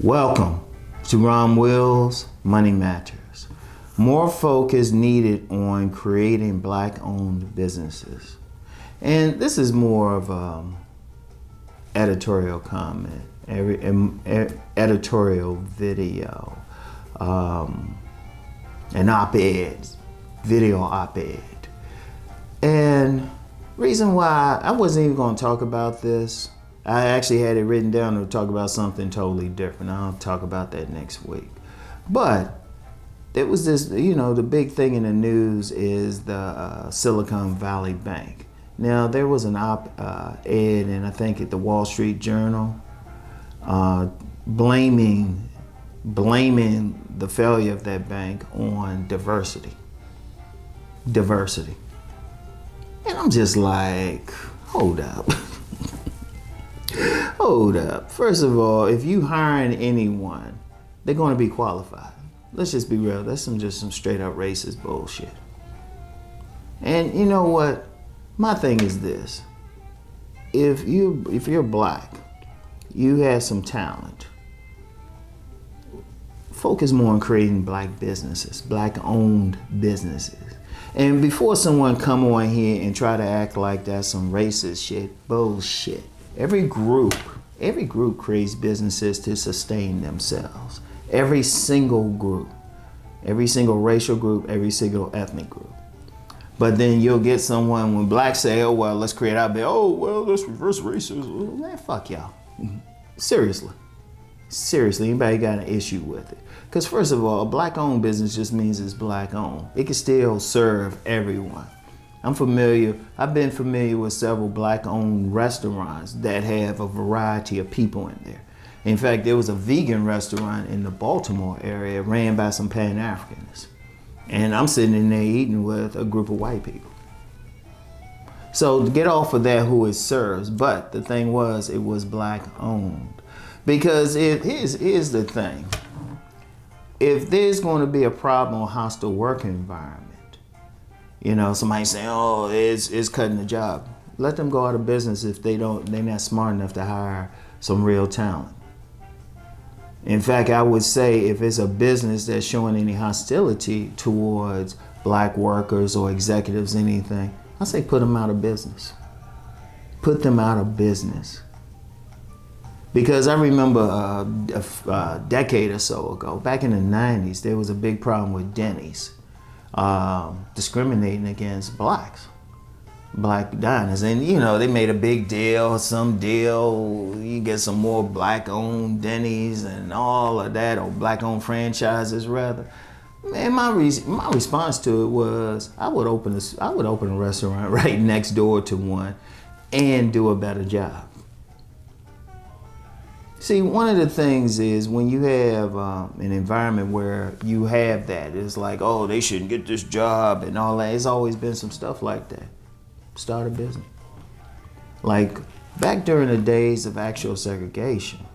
Welcome to Rom Wills Money Matters. More focus needed on creating Black-owned businesses. And this is more of an editorial comment, editorial video, an op-ed, video op-ed. And reason why I wasn't even going to talk about this, I actually had it written down to talk about something totally different. I'll talk about that next week. But there was this, the big thing in the news is the Silicon Valley Bank. Now, there was an op-ed, and I think at the Wall Street Journal, blaming the failure of that bank on diversity. And I'm just like, hold up. Hold up. First of all, if you hiring anyone, they're going to be qualified. Let's just be real. That's just some straight up racist bullshit. And you know what? My thing is this. If you're black, you have some talent. Focus more on creating black businesses, black-owned businesses. And before someone come on here and try to act like that's some racist shit, bullshit. Every group creates businesses to sustain themselves. Every single group, every single racial group, every single ethnic group. But then you'll get someone when blacks say, oh, well, let's create our business. Oh, well, let's reverse racism. Man, fuck y'all. Seriously, anybody got an issue with it? Because first of all, a black-owned business just means it's black-owned. It can still serve everyone. I've been familiar with several black-owned restaurants that have a variety of people in there. In fact, there was a vegan restaurant in the Baltimore area ran by some Pan-Africans. And I'm sitting in there eating with a group of white people. So to get off of that, who it serves, but the thing was, it was black-owned. Because here's the thing. If there's going to be a problem or hostile work environment, somebody saying, oh, it's cutting the job. Let them go out of business if they're not smart enough to hire some real talent. In fact, I would say if it's a business that's showing any hostility towards black workers or executives, anything, I say put them out of business. Put them out of business. Because I remember a decade or so ago, back in the 90s, there was a big problem with Denny's. Discriminating against black diners, and they made a big deal, you get some more black-owned Denny's and all of that, or black-owned franchises rather. Man, my response to it was I would open a restaurant right next door to one and do a better job. See, one of the things is when you have an environment where you have that, it's like, oh, they shouldn't get this job and all that. It's always been some stuff like that. Start a business. Like back during the days of actual segregation,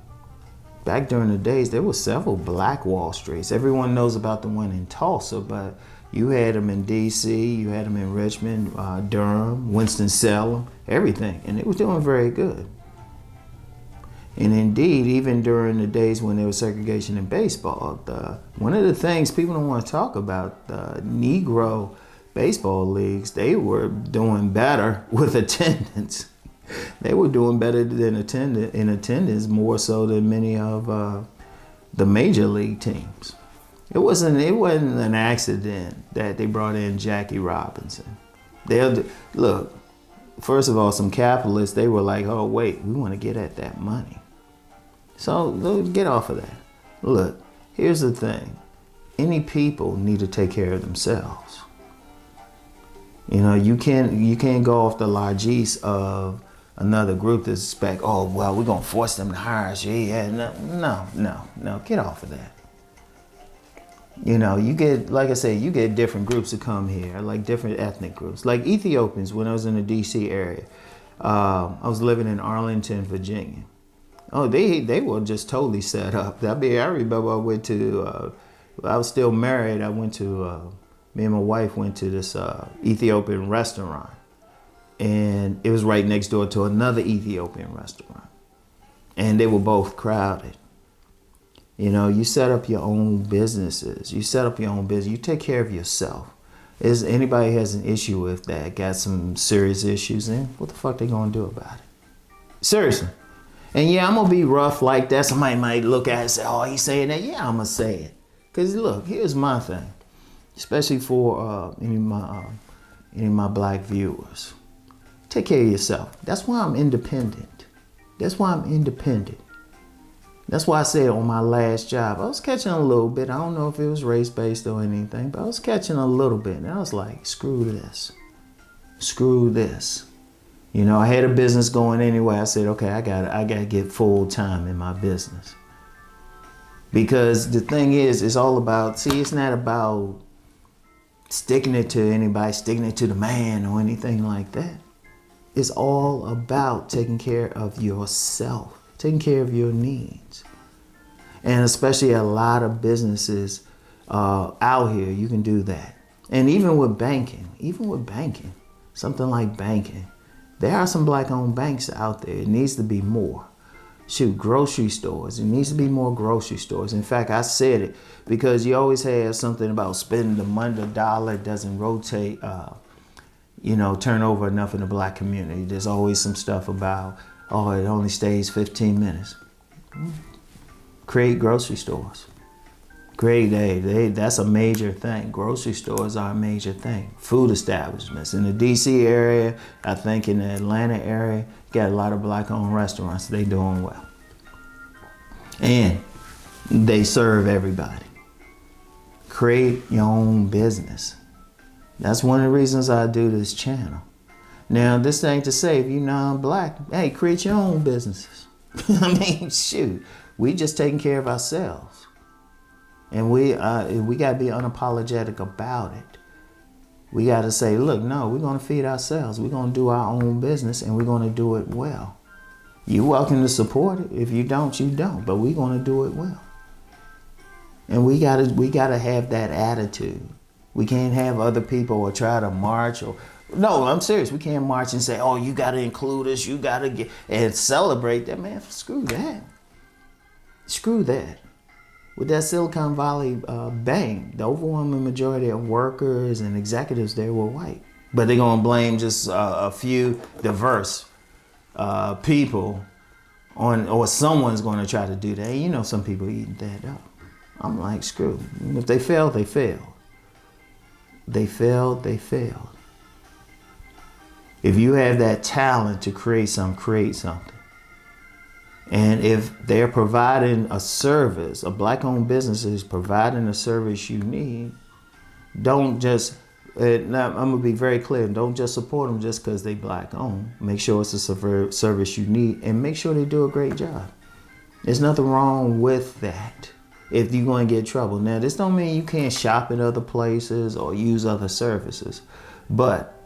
there were several black Wall Streets. Everyone knows about the one in Tulsa, but you had them in D.C., you had them in Richmond, Durham, Winston-Salem, everything. And they were doing very good. And indeed, even during the days when there was segregation in baseball, one of the things people don't want to talk about, the Negro baseball leagues, they were doing better with attendance. They were doing better in attendance more so than many of the major league teams. It wasn't an accident that they brought in Jackie Robinson. Look, first of all, some capitalists, they were like, oh, wait, we want to get at that money. So get off of that. Look, here's the thing. Any people need to take care of themselves. You can't go off the largesse of another group to expect, oh, well, we're going to force them to hire us. Yeah, no, get off of that. You get, like I say, you get different groups to come here, like different ethnic groups. Like Ethiopians, when I was in the D.C. area, I was living in Arlington, Virginia. Oh, they were just totally set up. I remember I was still married. Me and my wife went to this Ethiopian restaurant. And it was right next door to another Ethiopian restaurant. And they were both crowded. You know, you set up your own businesses. You set up your own business. You take care of yourself. Is anybody has an issue with that, got some serious issues in, what the fuck they gonna do about it? Seriously. And yeah, I'm gonna be rough like that. Somebody might look at it and say, oh, he's saying that. Yeah, I'm gonna say it. Cause look, here's my thing, especially for any of my black viewers. Take care of yourself. That's why I'm independent. That's why I'm independent. That's why I said on my last job, I was catching a little bit. I don't know if it was race-based or anything, but I was catching a little bit. And I was like, screw this. Screw this. You know, I had a business going anyway. I said, okay, I gotta get full time in my business. Because the thing is, it's all about, see, it's not about sticking it to anybody, sticking it to the man or anything like that. It's all about taking care of yourself, taking care of your needs. And especially a lot of businesses out here, you can do that. And even with banking, something like banking, there are some black-owned banks out there. It needs to be more. Shoot, grocery stores. It needs to be more grocery stores. In fact, I said it because you always have something about spending the money, the dollar doesn't rotate, turn over enough in the black community. There's always some stuff about, oh, it only stays 15 minutes. Create grocery stores. That's a major thing. Grocery stores are a major thing. Food establishments. In the DC area, I think in the Atlanta area, got a lot of black-owned restaurants. They doing well. And they serve everybody. Create your own business. That's one of the reasons I do this channel. Now, this ain't to say if you're non-black, hey, create your own businesses. I mean, shoot, we just taking care of ourselves. And we got to be unapologetic about it. We got to say, look, no, we're going to feed ourselves. We're going to do our own business, and we're going to do it well. You're welcome to support it. If you don't, you don't. But we're going to do it well. And we got to have that attitude. We can't have other people or try to march or... No, I'm serious. We can't march and say, oh, you got to include us. You got to get... And celebrate that, man. Screw that. Screw that. With that Silicon Valley Bank, the overwhelming majority of workers and executives there were white. But they're going to blame just a few diverse people on, or someone's going to try to do that. You know, some people eating that up. I'm like, screw. If they failed, they failed. They failed, they failed. If you have that talent to create something. And if they're providing a service, a black-owned business is providing a service you need, don't just, I'm going to be very clear, don't just support them just because they black-owned. Make sure it's a service you need and make sure they do a great job. There's nothing wrong with that if you're going to get in trouble. Now, this don't mean you can't shop at other places or use other services, but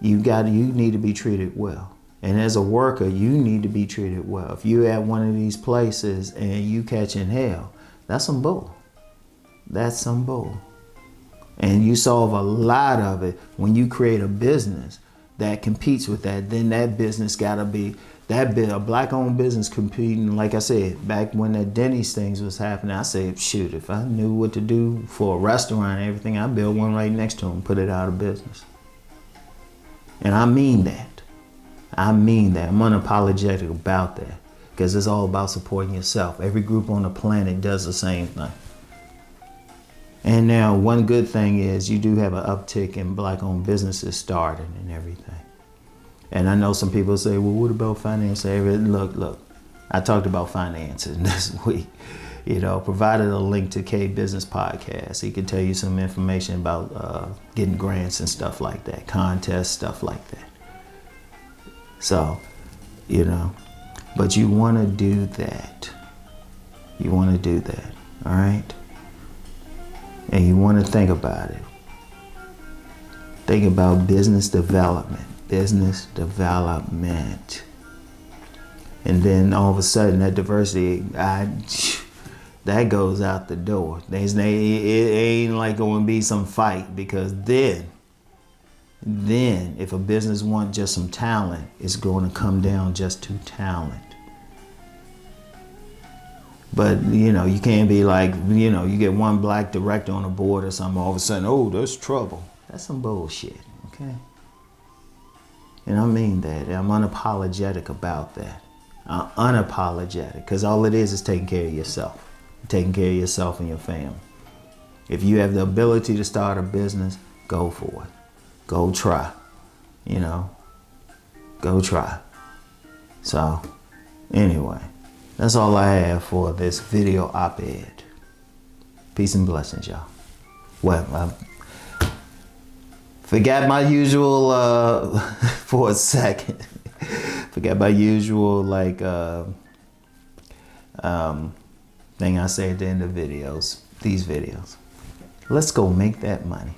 you need to be treated well. And as a worker, you need to be treated well. If you're at one of these places and you catching hell, that's some bull. That's some bull. And you solve a lot of it when you create a business that competes with that. Then that business gotta be, a black-owned business competing. Like I said, back when that Denny's things was happening, I said, shoot, if I knew what to do for a restaurant and everything, I'd build one right next to them, put it out of business. And I mean that. I'm unapologetic about that because it's all about supporting yourself. Every group on the planet does the same thing. And now one good thing is you do have an uptick in black-owned businesses starting and everything. And I know some people say, well, what about finance? Look, I talked about financing this week. You know, provided a link to K Business Podcast. He can tell you some information about getting grants and stuff like that, contests, stuff like that. So, but you want to do that. You want to do that, all right? And you want to think about it. Think about business development. And then all of a sudden, that diversity, that goes out the door. It ain't like going to be some fight because then if a business wants just some talent, it's going to come down just to talent. But, you know, you can't be like, you know, you get one black director on the board or something, all of a sudden, oh, there's trouble. That's some bullshit, okay? And I mean that. I'm unapologetic about that. I'm unapologetic, because all it is taking care of yourself. Taking care of yourself and your family. If you have the ability to start a business, go for it. Go try, you know, go try. So, anyway. That's all I have for this video op-ed. Peace and blessings, y'all. Well, I forgot my usual, for a second, forgot my usual, like, thing I say at the end of videos, these videos. Let's go make that money.